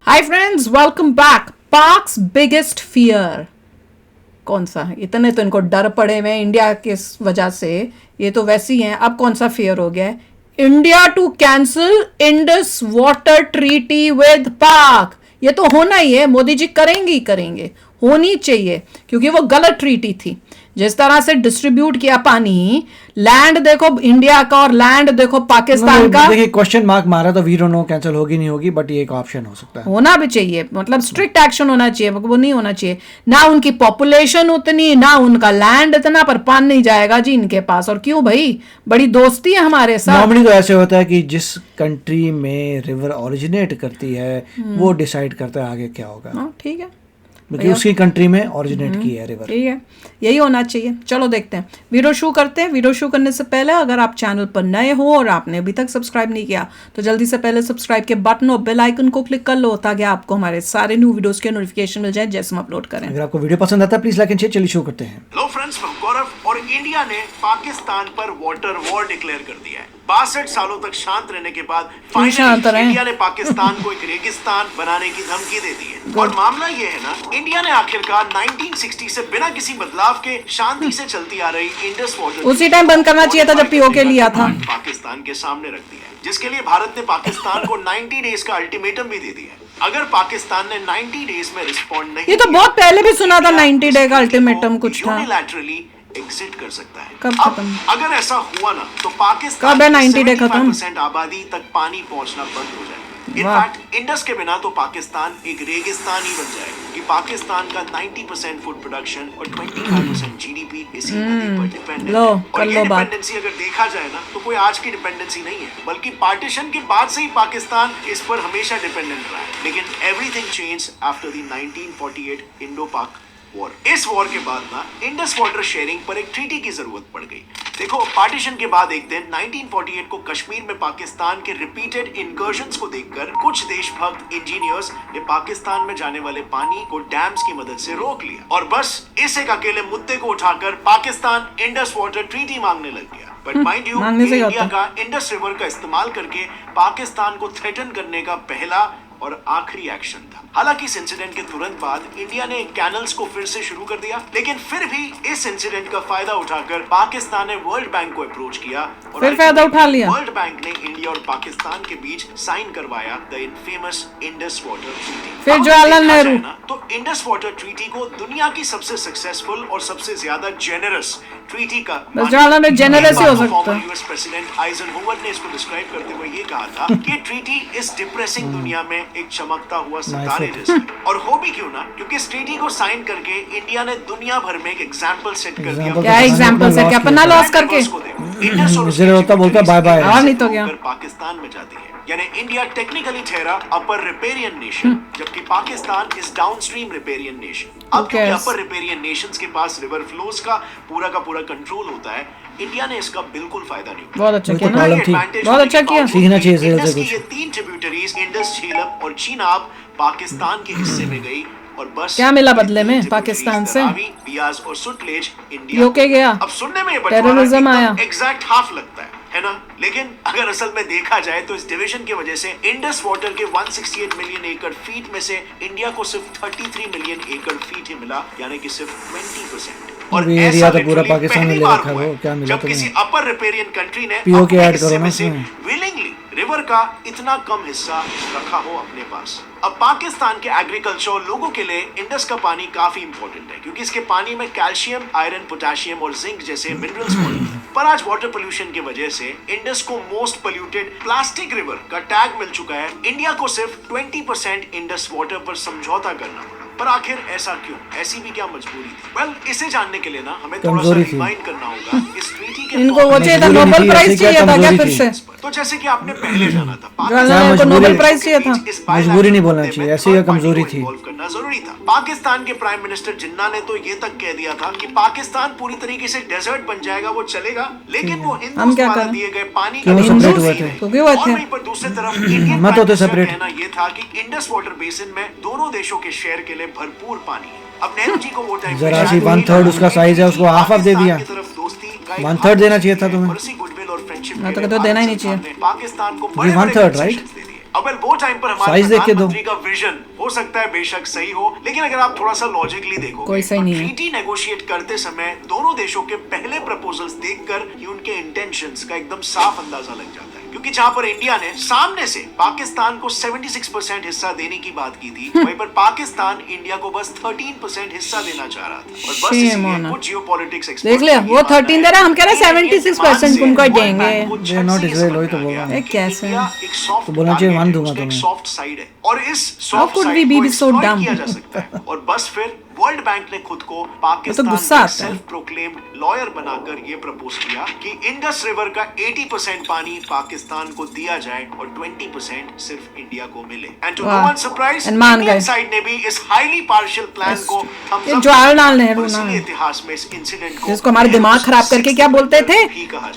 हाय friends, welcome back. Pak's biggest fear कौन सा है? इतने तो इनको डर पड़े हुए हैं इंडिया के वजह से, ये तो वैसे ही हैं। अब कौन सा फियर हो गया है? India to cancel Indus water treaty with पाक। ये तो होना ही है, मोदी जी करेंगे ही करेंगे, होनी चाहिए, क्योंकि वो गलत ट्रीटी थी। जिस तरह से डिस्ट्रीब्यूट किया पानी, लैंड देखो इंडिया का और लैंड देखो पाकिस्तान का। देखिए क्वेश्चन मार्क मारा तो वी डोंट नो कैंसिल होगी नहीं होगी, बट ये एक ऑप्शन हो सकता है। होना भी चाहिए, मतलब स्ट्रिक्ट एक्शन होना चाहिए, वो नहीं होना चाहिए। ना उनकी पॉपुलेशन उतनी, ना उनका लैंड इतना, पर पान नहीं जाएगा जी इनके पास। और क्यों भाई, बड़ी दोस्ती है हमारे साथ। नॉर्मली तो ऐसे होता है कि जिस कंट्री में रिवर ओरिजिनेट करती है वो डिसाइड करता है आगे क्या होगा। ठीक है, क्योंकि उसकी कंट्री में ओरिजिनेट की है रिवर। ठीक है, यही होना चाहिए। चलो देखते हैं, वीडियो शुरू करते हैं। वीडियो शुरू करने से पहले अगर आप चैनल पर नए हो और आपने अभी तक सब्सक्राइब नहीं किया तो जल्दी से पहले सब्सक्राइब के बटन और बेल आइकन को क्लिक कर लो, ताकि आपको हमारे सारे न्यू वीडियोस के नोटिफिकेशन मिल जाए जैसे हम अपलोड करें। अगर आपको वीडियो पसंद आता है प्लीज लाइक एंड शेयर। चलिए शुरू करते हैं। हेलो फ्रेंड्स, मैं गौरव और इंडिया ने पाकिस्तान पर वाटर वॉर डिक्लेयर कर दिया है। 62 सालों तक शांत रहने के बाद फाइनली इंडिया ने पाकिस्तान को एक रेगिस्तान बनाने की धमकी दे दी है। और मामला ये है ना, इंडिया ने आखिरकार 1960 से बिना किसी बदलाव के शांति से चलती आ रही इंडस वाटर उसी टाइम बंद करना चाहिए था जब पीओके लिया था। पाकिस्तान के सामने रख दिया है, जिसके लिए भारत ने पाकिस्तान को 90 डेज का अल्टीमेटम भी दे दिया है। अगर पाकिस्तान ने 90 डेज में रिस्पॉन्ड नहीं, ये तो बहुत पहले भी सुना था 90 डे का अल्टीमेटम कुछ था। यूनिलैटरली एग्जिट कर सकता है। कब अब खत्म? अगर ऐसा हुआ ना तो पाकिस्तान कब है 90 डे खत्म? 75% आबादी तक पानी पहुंचना बंद हो जाएगा। इनफैक्ट इंडस के बिना तो पाकिस्तान एक रेगिस्तान ही बन जाएगा, कि पाकिस्तान का 90% फूड प्रोडक्शन और 25% जीडीपी इसी नदी पर डिपेंडेंट है। और ये डिपेंडेंसी अगर देखा जाए ना तो कोई आज की डिपेंडेंसी नहीं है, बल्कि पार्टीशन के बाद से ही पाकिस्तान इस पर हमेशा डिपेंडेंट रहा है। लेकिन everything change after the 1948 Indo पाक वॉर। इस वॉर के बाद ना इंडस वाटर शेयरिंग पर एक ट्रीटी की जरूरत पड़ गई। देखो, पार्टीशन के बाद एक दिन 1948 को कश्मीर में पाकिस्तान के रिपीटेड इनकर्शंस को देखकर कुछ देशभक्त इंजीनियर्स ने पाकिस्तान में जाने वाले पानी को डैम्स की मदद से रोक लिया, और बस इस एक अकेले मुद्दे को उठाकर पाकिस्तान इंडस वाटर ट्रीटी मांगने लग गया। बट माइंड यू, इंडिया का इंडस रिवर का इस्तेमाल करके पाकिस्तान को थ्रेटन करने का पहला और आखिरी एक्शन था। हालांकि इस इंसिडेंट के तुरंत बाद इंडिया ने कैनल्स को फिर से शुरू कर दिया, लेकिन फिर भी इस इंसिडेंट का फायदा उठाकर पाकिस्तान ने वर्ल्ड बैंक को अप्रोच किया और फिर फायदा उठा लिया। वर्ल्ड बैंक ने इंडिया और पाकिस्तान के बीच साइन करवाया the infamous Indus water treaty. फिर जवाहरलाल नेहरू तो इंडस वाटर ट्रीटी को दुनिया की सबसे सक्सेसफुल और सबसे ज्यादा जेनरस ट्रीटी का जवाहरलाल नेहरू जेनरस ही हो सकता है। यूएस प्रेसिडेंट आइजनहोवर ने इसको डिस्क्राइब करते हुए ये कहा था कि ट्रीटी इस डिप्रेसिंग दुनिया में एक चमकता हुआ सितारे जैसा। और हो भी क्यों ना, क्योंकि इस ट्रीटी को साइन करके इंडिया ने दुनिया भर में एक एग्जांपल सेट कर दिया। क्या एग्जांपल सेट किया? अपना लॉस करके बोलता बाय बाय नहीं तो क्या। पाकिस्तान में जाती है, यानी इंडिया टेक्निकली ठहरा अपर रिपेरियन नेशन, जबकि Pakistan is downstream riparian nation. अब क्योंकि अपर रिपेरियन नेशंस के पास रिवर फ्लोज का पूरा कंट्रोल होता है, इंडिया ने इसका बिल्कुल फायदा नहीं। बहुत अच्छा किया ना, बहुत अच्छा किया। सीखना चाहिए से कुछ। ये तीन ट्रिब्यूटरीज इंडस, झेलम और चीनाब पाकिस्तान के हिस्से में गई, और बस क्या मिला बदले में पाकिस्तान से? बियास और सुटलेज इंडिया यूके गया। अब सुनने में टेररिज्म आया, एग्जैक्ट हाफ लगता है ना? लेकिन अगर असल में देखा जाए तो इस डिवीजन की वजह से इंडस वाटर के 168 मिलियन एकड़ फीट में से इंडिया को सिर्फ 33 मिलियन एकड़ फीट ही मिला, यानी कि सिर्फ 20%। और एरिया तो पूरा पाकिस्तान में ले रखा है, वो क्या मिला जब किसी अपर रिपेरियन कंट्री ने पीओके ऐड करो ना विलिंगली रिवर का इतना कम हिस्सा रखा हो अपने पास। अब पाकिस्तान के एग्रीकल्चर और लोगों के लिए इंडस का पानी काफी इंपॉर्टेंट है, क्योंकि इसके पानी में कैल्शियम, आयरन, पोटेशियम और जिंक जैसे मिनरल्स मौजूद हैं। पर आज वाटर पोल्यूशन की वजह से इंडस को मोस्ट पोल्यूटेड प्लास्टिक रिवर का टैग मिल चुका है। इंडिया को सिर्फ 20% इंडस वाटर पर समझौता करना पड़ा। पर आखिर ऐसा क्यों? ऐसी भी क्या मजबूरी थी? वेल, इसे जानने के लिए ना हमें थोड़ा सा रिमाइंड करना होगा इस ट्रीटी के। इनको वो चाहिए था, नोबेल प्राइज चाहिए था क्या फिर से? तो जैसे कि आपने पहले जाना था, पाकिस्तान को नोबेल प्राइज चाहिए था। मजबूरी नहीं बोलना चाहिए, ऐसी ही कमजोरी थी। करना जरूरी था। पाकिस्तान के प्राइम मिनिस्टर जिन्ना ने तो ये तक कह दिया था कि पाकिस्तान पूरी तरीके से डेजर्ट बन जाएगा, वो चलेगा, लेकिन वो हिंदुस्तान द्वारा दिए गए पानी का सेपरेट हुए थे। और वहीं पर दूसरी तरफ इंडियन प्राइम मिनिस्टर का कहना ये था कि इंडस वाटर बेसिन में दोनों देशों के शेयर के लिए भरपूर पानी। अब नेहरू जी को वो टाइम जरा सी 1/3 उसका साइज है, उसको हाफ दे दिया। 1/3 देना चाहिए था तुम्हें। गुडविल और फ्रेंडशिप मैं तो कहता हूं देना ही नहीं चाहिए। पाकिस्तान को 1/3 राइट। अब वेल वो टाइम पर हमारे Size देख के दो। प्रधानमंत्री का विजन हो सकता है बेशक सही हो, लेकिन अगर आप थोड़ा सा लॉजिकली देखो कोई सही नहीं है। ट्रीटी नेगोशिएट करते समय दोनों देशों के पहले प्रपोजल्स देखकर ही उनके इंटेंशंस का एकदम साफ अंदाजा लग जाता है। क्योंकि जहां पर इंडिया ने सामने से पाकिस्तान को 76% हिस्सा देने की बात की थी, वहीं पर पाकिस्तान इंडिया को बस 13% हिस्सा देना चाह रहा था। और बस Shame इसलिए on us. कुछ जियोपॉलिटिक्स देख ले, वो 13 दे रहा है, हम कह रहे हैं 76% उनको देंगे। They are not Israel, वही तो बोल रहा हूं। ये कैसे? तो बोलना चाहिए, मान दूंगा तुम्हें। सॉफ्ट साइड है और इस How soft could we side be को so exploit dumb? किया जा सकता है और बस फिर वर्ल्ड बैंक ने खुद को पाकिस्तान गुस्सा का आता है। सेल्फ प्रोक्लेम्ड लॉयर बनाकर ये प्रपोज किया कि इंडस रिवर का 80% पानी पाकिस्तान को दिया जाए और 20% सिर्फ इंडिया को मिले। एंड टू नो वाह। वन सरप्राइज, And मान इंडियन गए। साइड ने भी इस हाईली पार्शियल प्लान को thumbs ये up जवाहरलाल किया। नेहरू और ना। इसीलिए इतिहास में इस इंसिडेंट को जिसको हमारे दिमाग खराब करके क्या बोलते थे,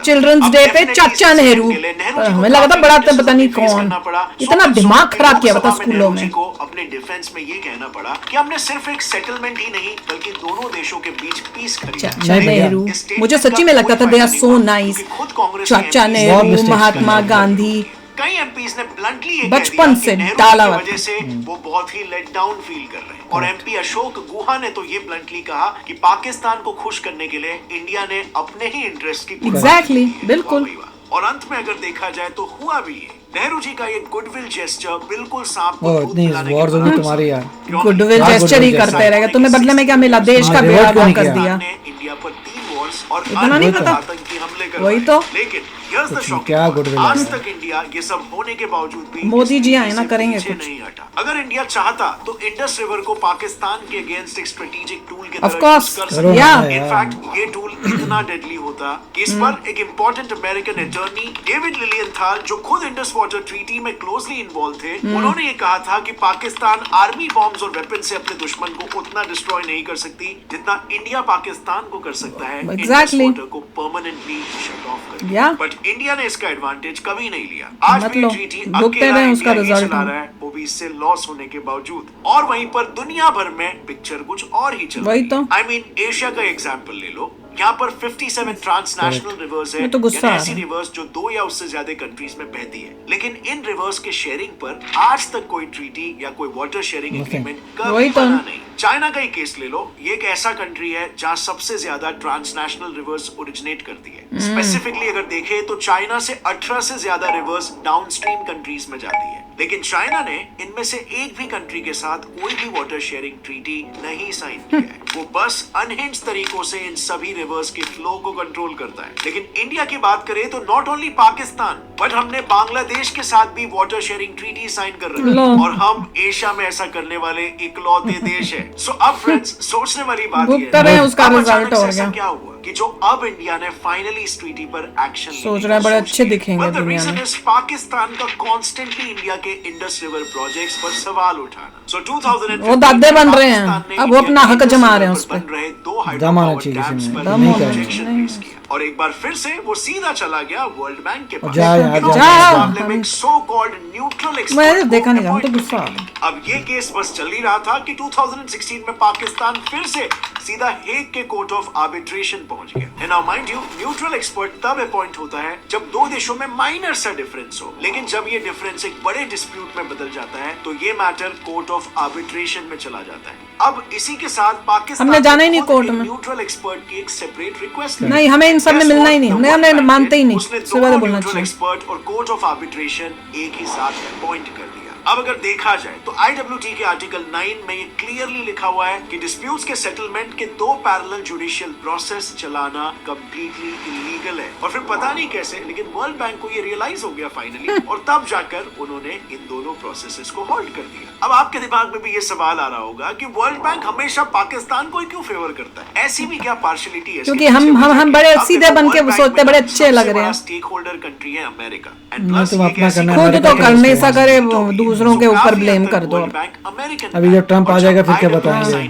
चिल्ड्रंस डे पे चाचा नेहरू। हमें लगा था बड़ा पता नहीं कौन, इतना दिमाग खराब किया पता स्कूलों में। को अपने डिफेंस में ये कहना पड़ा कि हमने सिर्फ एक सेटलमेंट ही नहीं बल्कि दोनों देशों के बीच पीस खरीदा। चाचा नहीं भैया। नेहरू, मुझे सच्ची में लगता था दे आर सो नाइस। चाचा बहुत नेहरू, mistakes महात्मा किए। गांधी, कई एमपीज ने ब्लंटली ये बचपन कह दिया से कि नेहरू डाला की हुआ वजह से वो बहुत ही लेट डाउन फील कर रहे हैं। और एमपी अशोक गुहा ने तो ये ब्लंटली कहा कि पाकिस्तान को खुश करने के लिए इंडिया ने अपने ही इंटरेस्ट की कुर्बानी Exactly, की है। बिल्कुल। वाह भाई वाह। और अंत में अगर देखा जाए तो हुआ भी ये, नेहरू जी का ये गुडविल जेस्चर बिल्कुल सांप को ओ दूध इतनी पिलाने वॉर के जोन बराबर तुम्हारी यार। क्योंकि गुडविल हाँ, जेस्चर ही goodwill करते gesture। रहेगा। तुम्हें बदले में क्या मिला? देश का हाँ, बेड़ा revolt क्यों गर्क नहीं कर किया? दिया। ने इंडिया पर 3 वॉर्स और इतना नहीं पता। आतंकी हमले करवाए। वही तो। लेकिन here's the कुछ shocking क्या part, goodwill आज है। तक इंडिया ये सब होने के बावजूद भी मोदी जी इस आए ना, से करेंगे पीछे कुछ। नहीं हटा। अगर इंडिया चाहता तो इंडस रिवर को पाकिस्तान के अगेंस्ट एक स्ट्रेटेजिक टूल के Of तरह course, यूज कर करो सकता। yeah। ना यार। इनफैक्ट ये टूल इतना डेडली होता कि इस पर एक इंपॉर्टेंट अमेरिकन अटॉर्नी डेविड लिलियनथाल, जो खुद इंडस वाटर ट्रीटी में क्लोजली इन्वॉल्व थे, उन्होंने ये कहा था कि पाकिस्तान आर्मी बॉम्ब्स और वेपन से अपने दुश्मन को उतना डिस्ट्रॉय नहीं कर सकती जितना इंडिया पाकिस्तान को कर सकता है Exactly। इंडस वाटर को परमानेंटली शट ऑफ कर। Yeah। बट इंडिया ने इसका एडवांटेज कभी नहीं लिया। आज मत भी लो, ट्रीटी भुगते अकेला रहे उसका इंडिया ही result चला हम। रहा है, वो भी इससे लॉस होने के बावजूद। और वहीं पर दुनिया भर में पिक्चर कुछ और ही चल वही रही तो। है। आई मीन एशिया का एग्जांपल ले लो, यहाँ पर 57 ट्रांसनेशनल रिवर्स है, मैं तो गुस्सा यानी आ ऐसी रहा है। रिवर्स जो 2 या उससे ज्यादा कंट्रीज में बहती है। लेकिन इन रिवर्स के शेयरिंग पर आज तक कोई ट्रीटी या कोई वाटर शेयरिंग एग्रीमेंट कभी वही तो। बना नहीं। चाइना का ही केस ले लो, ये एक ऐसा कंट्री है जहाँ सबसे ज्यादा ट्रांसनेशनल रिवर्स ओरिजिनेट करती है। स्पेसिफिकली अगर देखें तो चाइना से 18 से ज्यादा रिवर्स डाउनस्ट्रीम कंट्रीज में जाती है। लेकिन चाइना ने इनमें से एक भी कंट्री के साथ कोई भी वाटर शेयरिंग ट्रीटी नहीं साइन किया है। वो बस अनहिंज तरीकों से इन सभी रिवर्स के फ्लो को कंट्रोल करता है। लेकिन इंडिया की बात करें तो नॉट ओनली पाकिस्तान बट हमने बांग्लादेश के साथ भी वाटर शेयरिंग ट्रीटी साइन कर रहे लो। हैं और हम एशिया में ऐसा करने वाले इकलौते देश है। सो अब फ्रेंड्स सोचने वाली बात ये भुगत रहे हैं, उसका अब रिजल्ट अचानक से हो ऐसा गया। क्या हुआ कि जो अब इंडिया ने फाइनली इस ट्रीटी पर एक्शन सोच रहे हैं बड़े अच्छे दिखेंगे दुनिया में। पाकिस्तान का कॉन्स्टेंटली इंडिया के इंडस रिवर प्रोजेक्ट्स पर सवाल उठाना। सो 2015 वो दादे बन रहे हैं, पाकिस्तान ने अब वो अपना इंडिया हक के जमा इंडस रहे हैं रिवर उस पर पे। बन रहे 2 दम आना हाइड्रो चाहिए पावर किसी डैम्स में, पर नहीं करना objection चाहिए। पेश किया और एक बार फिर से वो सीधा चला गया वर्ल्ड बैंक के पास। जा यार, You know, जा। इस मामले में एक so called neutral expert मैं को देखा नहीं, हम तो appoint गुस्सा आ कर रहा दिया। अब ये केस बस चल ही रहा था कि 2016 में पाकिस्तान फिर से सीधा हेग के कोर्ट ऑफ आर्बिट्रेशन पहुंच गया। And now mind you, neutral expert तब अपॉइंट होता है जब 2 देशों में माइनर सा डिफरेंस हो। लेकिन जब ये डिफरेंस एक बड़े डिस्प्यूट में बदल जाता है तो ये मैटर कोर्ट ऑफ आर्बिट्रेशन में चला जाता है। अब इसी के साथ पाकिस्तान हमने जाना ही नहीं खुद कोर्ट एक में। न्यूट्रल एक्सपर्ट की एक सेपरेट रिक्वेस्ट नहीं, हमें इन सब में मिलना ही नहीं, हमने मानते ही नहीं, उसने इससे ज्यादा दोनों बोलना न्यूट्रल चाहिए। एक्सपर्ट और कोर्ट ऑफ आर्बिट्रेशन एक ही साथ अपॉइंट कर दिया। अब अगर देखा जाए तो IWT के आर्टिकल 9 में ये क्लियरली लिखा हुआ है कि डिस्प्यूट्स के सेटलमेंट के 2 पैरेलल जुडिशियल प्रोसेस चलाना कंप्लीटली इलीगल है। और फिर पता नहीं कैसे लेकिन वर्ल्ड बैंक को ये रियलाइज हो गया फाइनली और तब जाकर उन्होंने इन दोनों प्रोसेसेस को होल्ड कर दिया। अब आपके दिमाग में भी ये सवाल आ रहा होगा कि वर्ल्ड बैंक हमेशा पाकिस्तान को ही क्यों फेवर करता है? ऐसी भी क्या पार्शियलिटी है? क्योंकि हम बड़े सीधे बन के सोचते बड़े अच्छे लग रहे हैं। स्टेक होल्डर कंट्री है अमेरिका। मैं तुम अपना करना खुद अमेरिका तो के करने इसके सा बाद। करे, वो दूसरों के ऊपर ब्लेम कर दो। अभी जब ट्रम्प आ जाएगा फिर क्या बताएंगे?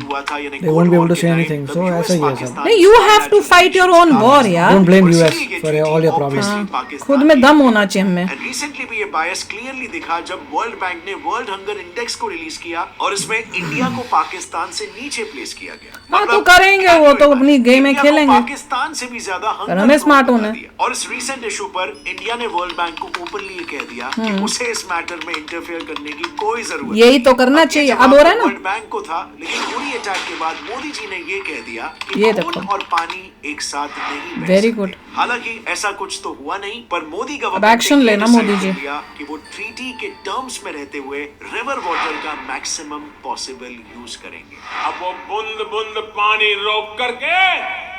They won't be able to say anything, so ऐसा ही है सब। नहीं, you have to fight your own war यार। Don't blame US for all your problems. खुद में दम होना चाहिए हमें। And recently भी ये बायस क्लियरली दिखा जब वर्ल्ड बैंक ने वर्ल्ड हंगर इंडेक्स को रिलीज किया और इसमें इंडिया को पाकिस्तान से नीचे प्लेस किया गया। हाँ तो करेंगे वो तो अपनी गेम में खेलेंगे, पाकिस्तान से भी ज्यादा हमें स्मार्ट होना है। और इस रीसेंट इशू पर इंडिया ने वर्ल्ड बैंक को ओपनली कह दिया कि उसे इस मैटर में इंटरफेयर करने की कोई जरूरत नहीं। यही तो करना चाहिए, अब हो रहा है ना। वर्ल्ड बैंक को था, लेकिन उरी अटैक के बाद मोदी जी ने ये कह दिया कि ये खून देखो। और पानी एक साथ नहीं बह वेरी सकते। गुड। हालांकि ऐसा कुछ तो हुआ नहीं, पर मोदी अब गवर्नमेंट एक्शन लेना मोदी जी कि वो ट्रीटी के टर्म्स में रहते हुए रिवर वाटर का मैक्सिमम पॉसिबल यूज करेंगे। अब वो बूंद बूंद पानी रोक करके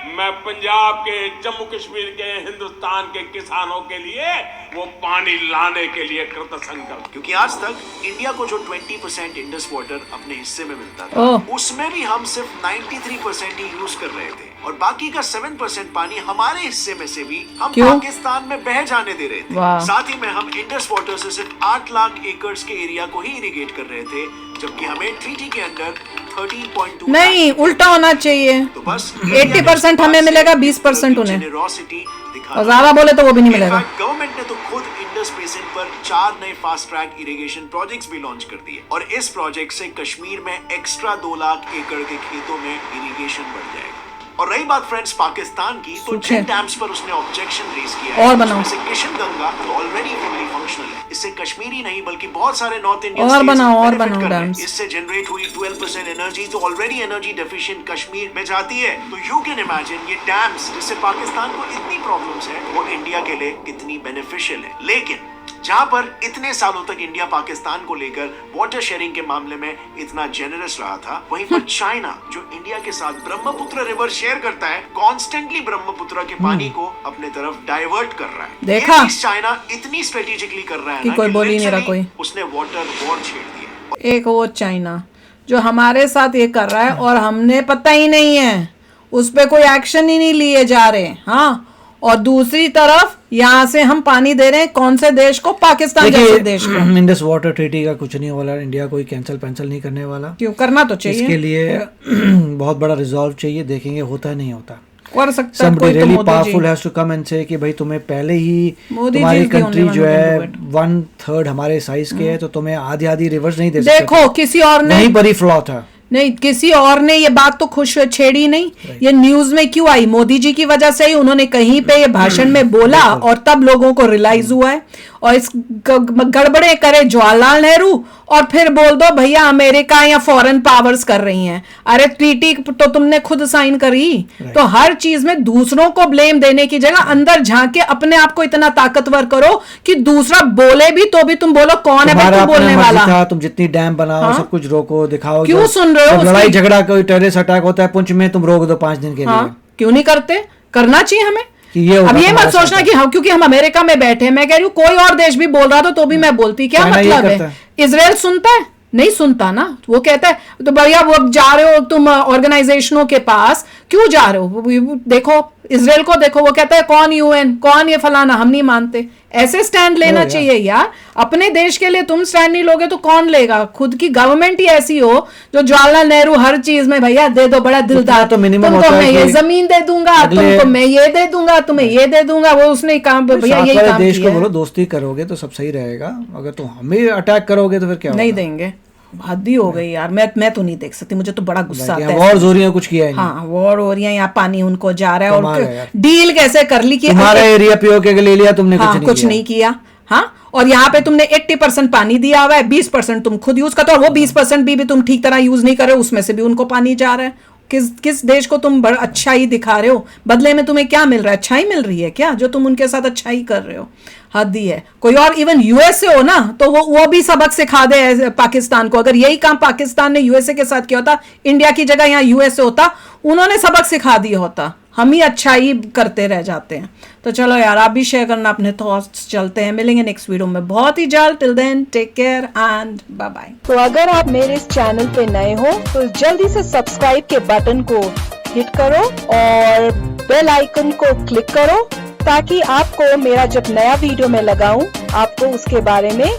मैं पंजाब के, जम्मू कश्मीर के, हिंदुस्तान के किसानों के लिए वो पानी लाने के लिए कृतसंकल्प। क्योंकि आज तक इंडिया को जो 20% इंडस वाटर अपने हिस्से में मिलता था, उसमें भी हम सिर्फ 93% ही यूज कर रहे थे और बाकी का 7% पानी हमारे हिस्से में से भी हम पाकिस्तान में बह जाने दे रहे थे। साथ ही में हम इंडस वाटर से सिर्फ 8 लाख एकड़ के एरिया को ही इरिगेट कर रहे थे, जबकि हमें ट्रीटी के अंदर 13.2 नहीं, उल्टा होना चाहिए। तो बस 80% हमें मिलेगा, 20% उन्हें, जेनरोसिटी और ज्यादा बोले तो वो भी नहीं मिलेगा। गवर्नमेंट ने तो खुद इंडस बेसिन पर 4 नए फास्ट ट्रैक इरिगेशन प्रोजेक्ट्स भी लॉन्च कर दिए और इस प्रोजेक्ट से कश्मीर में एक्स्ट्रा 2 लाख एकड़ के खेतों में इरिगेशन बढ़ जाएगा। और रही बात फ्रेंड्स पाकिस्तान की, तो जिन डैम्स पर उसने ऑब्जेक्शन रेज किया और है, बनाओ। उसमें से किशन गंगा तो ऑलरेडी फुल्ली फंक्शनल है। इससे कश्मीरी नहीं बल्कि बहुत सारे नॉर्थ इंडियन और बनाओ डैम्स। इससे जनरेट हुई 12% एनर्जी तो ऑलरेडी एनर्जी डेफिशिएंट कश्मीर में जाती है। तो यू कैन इमेजिन ये डैम्स जिससे पाकिस्तान को इतनी प्रॉब्लम्स है, वो इंडिया के लिए कितनी बेनिफिशियल है। लेकिन जहां पर इतने सालों तक इंडिया पाकिस्तान को लेकर वाटर शेयरिंग के मामले में इतना जेनरस रहा था, वहीं पर चाइना जो इंडिया के साथ ब्रह्मपुत्र रिवर शेयर करता है, कॉन्स्टेंटली ब्रह्मपुत्र के पानी को अपने तरफ डाइवर्ट कर रहा है। देखा? ये चाइना इतनी स्ट्रेटेजिकली कर रहा है कि ना, कोई बोल ही नहीं रहा literally कोई। उसने वाटर वॉर छेड़ दिया। एक वो चाइना जो हमारे साथ ये कर रहा है और हमने पता ही नहीं है, उस पे कोई एक्शन ही नहीं लिए जा रहे। हाँ, और दूसरी तरफ यहाँ से हम पानी दे रहे हैं कौन से देश को? पाकिस्तान जैसे देश को। इंडस वाटर ट्रीटी का कुछ नहीं वाला, इंडिया कोई कैंसिल नहीं करने वाला। क्यों? करना तो चाहिए। इसके लिए बहुत बड़ा रिजॉल्व चाहिए, देखेंगे होता है नहीं होता। कर सकता है somebody really powerful has to come and say कि भाई तुम्हें पहले ही तुम्हारी कंट्री जो है 1/3 हमारे साइज के है, तो तुम्हें आधी रिवर्स नहीं दे सकते। देखो किसी और ने नहीं, बड़ी फ्लॉ था। नहीं, किसी और ने ये बात तो खुश छेड़ी नहीं। ये न्यूज में क्यों आई? मोदी जी की वजह से ही। उन्होंने कहीं पे ये भाषण में बोला और तब लोगों को रियलाइज हुआ है। और इस गड़बड़े करे जवाहरलाल नेहरू और फिर बोल दो भैया अमेरिका या फॉरेन पावर्स कर रही हैं। अरे ट्रीटी तो तुमने खुद साइन करी। तो हर चीज में दूसरों को ब्लेम देने की जगह अंदर झांक के अपने आप को इतना ताकतवर करो कि दूसरा बोले भी तो भी तुम बोलो कौन है भाई तू बोलने वाला। तुम जितनी डैम बनाओ, सब कुछ रोको, दिखाओ। क्यों सुन रहे हो? लड़ाई झगड़ा कोई टेररिस्ट अटैक होता है पुंछ में, तुम रोक दो 5 दिन के लिए। क्यों नहीं करते? करना चाहिए हमें। अब ये मत सोचना कि हम क्योंकि हम अमेरिका में बैठे हैं। मैं कह रही हूँ कोई और देश भी बोल रहा था तो भी मैं बोलती। क्या मतलब है? इजराइल सुनता है? नहीं सुनता ना। वो कहता है तो भैया वो जा रहे हो तुम ऑर्गेनाइजेशनों के पास, क्यों जा रहे हो? देखो इजराइल को देखो, वो कहता है कौन यूएन, कौन ये फलाना, हम नहीं मानते। ऐसे स्टैंड लेना चाहिए यार। अपने देश के लिए तुम स्टैंड नहीं लोगे तो कौन लेगा? खुद की गवर्नमेंट ही ऐसी हो जो जवाहरलाल नेहरू हर चीज में भैया दे दो, बड़ा दिलदार, तो तुमको मैं ये जमीन दे दूंगा, तुमको मैं ये दे दूंगा, तुम्हें ये दे दूंगा। वो उसने काम भैया यही काम देश को बोलो दोस्ती करोगे तो सब सही रहेगा, अगर तुम हमें अटैक करोगे तो फिर क्या? नहीं देंगे। हद ही हो गई यार। मैं तो नहीं देख सकती, मुझे तो बड़ा गुस्सा आता है। वॉर हो रही है, कुछ किया है नहीं। हाँ, वॉर हो रही है, यहाँ पानी उनको जा रहा है और डील कैसे कर ली कि तुम्हारा एरिया पीओके के ले लिया तुमने, कुछ नहीं किया। हाँ, और यहाँ पे तुमने 80% पानी दिया हुआ है, 20% तुम खुद यूज करते हो और वो 20% भी तुम ठीक तरह यूज नहीं कर रहे हो, उसमें से भी उनको पानी जा रहा है। किस देश को तुम बड़ा अच्छा ही दिखा रहे हो? बदले में तुम्हें क्या मिल रहा है? अच्छाई मिल रही है क्या जो तुम उनके साथ अच्छाई कर रहे हो? हद ही है। कोई और इवन यूएसए हो ना तो वो भी सबक सिखा दे पाकिस्तान को। अगर यही काम पाकिस्तान ने यूएसए के साथ किया होता, इंडिया की जगह यहाँ यूएसए होता, उन्होंने सबक सिखा दिया होता। हम ही अच्छा ही करते रह जाते हैं। तो चलो यार, आप भी शेयर करना अपने थॉट्स। चलते हैं, मिलेंगे नेक्स्ट वीडियो में बहुत ही जल्द। Till then take care and bye bye. तो अगर आप मेरे इस चैनल पे नए हो तो जल्दी से सब्सक्राइब के बटन को हिट करो और बेल आइकन को क्लिक करो ताकि आपको मेरा जब नया वीडियो मैं लगाऊं आपको उसके बारे में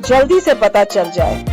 जल्दी से पता चल जाए।